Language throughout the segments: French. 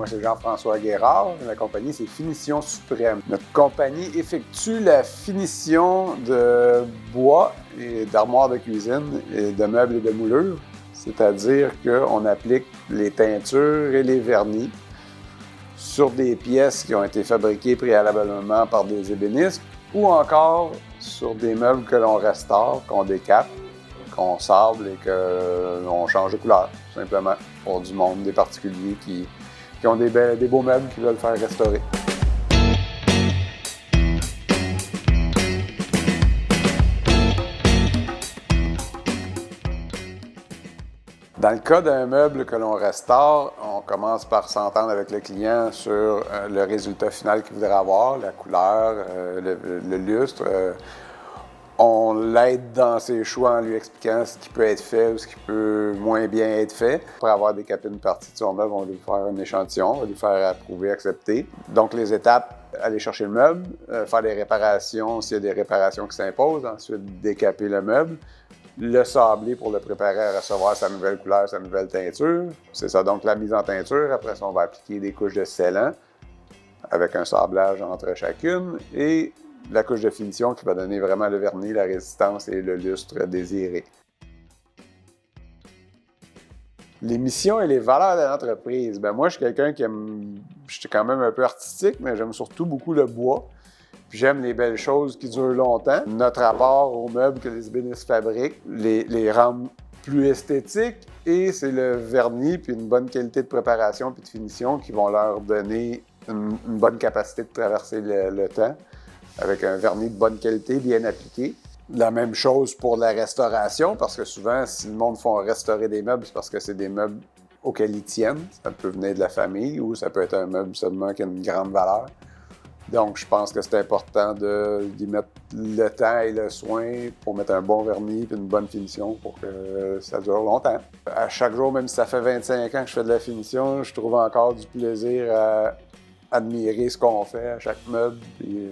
Moi, c'est Jean-François Guérard. La compagnie, c'est Finition Suprême. Notre compagnie effectue la finition de bois et d'armoires de cuisine et de meubles et de moulures. C'est-à-dire qu'on applique les teintures et les vernis sur des pièces qui ont été fabriquées préalablement par des ébénistes ou encore sur des meubles que l'on restaure, qu'on décape, qu'on sable et qu'on change de couleur, tout simplement, pour du monde, des particuliers qui ont des beaux meubles qu'ils veulent faire restaurer. Dans le cas d'un meuble que l'on restaure, on commence par s'entendre avec le client sur le résultat final qu'il voudrait avoir, la couleur, le lustre. On l'aide dans ses choix en lui expliquant ce qui peut être fait ou ce qui peut moins bien être fait. Après avoir décapé une partie de son meuble, on va lui faire un échantillon, on va lui faire approuver, accepter. Donc les étapes, aller chercher le meuble, faire des réparations s'il y a des réparations qui s'imposent, ensuite décaper le meuble, le sabler pour le préparer à recevoir sa nouvelle couleur, sa nouvelle teinture. C'est ça, donc la mise en teinture. Après ça, on va appliquer des couches de scellant avec un sablage entre chacune et la couche de finition qui va donner vraiment le vernis, la résistance et le lustre désiré. Les missions et les valeurs de l'entreprise. Moi, je suis quelqu'un qui aime... Je suis quand même un peu artistique, mais j'aime surtout beaucoup le bois. Puis j'aime les belles choses qui durent longtemps. Notre rapport aux meubles que les ébénistes fabriquent les rend plus esthétiques et c'est le vernis puis une bonne qualité de préparation puis de finition qui vont leur donner une bonne capacité de traverser le temps avec un vernis de bonne qualité, bien appliqué. La même chose pour la restauration, parce que souvent, si le monde font restaurer des meubles, c'est parce que c'est des meubles auxquels ils tiennent. Ça peut venir de la famille ou ça peut être un meuble seulement qui a une grande valeur. Donc, je pense que c'est important d'y mettre le temps et le soin pour mettre un bon vernis et une bonne finition pour que ça dure longtemps. À chaque jour, même si ça fait 25 ans que je fais de la finition, je trouve encore du plaisir à admirer ce qu'on fait à chaque meuble. Puis,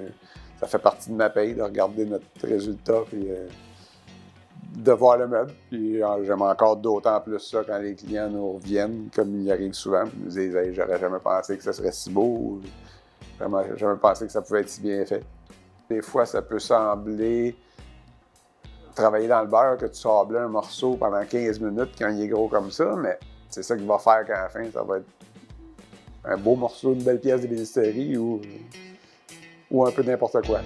ça fait partie de ma paye de regarder notre résultat et de voir le meuble. Puis j'aime encore d'autant plus ça quand les clients nous reviennent, comme il arrive souvent, puis nous disent hey, « j'aurais jamais pensé que ça serait si beau » ou « j'aurais jamais pensé que ça pouvait être si bien fait ». Des fois, ça peut sembler travailler dans le beurre que tu sables un morceau pendant 15 minutes quand il est gros comme ça, mais c'est ça qui va faire qu'à la fin, ça va être un beau morceau, une belle pièce d'ébénisterie ou un peu n'importe quoi.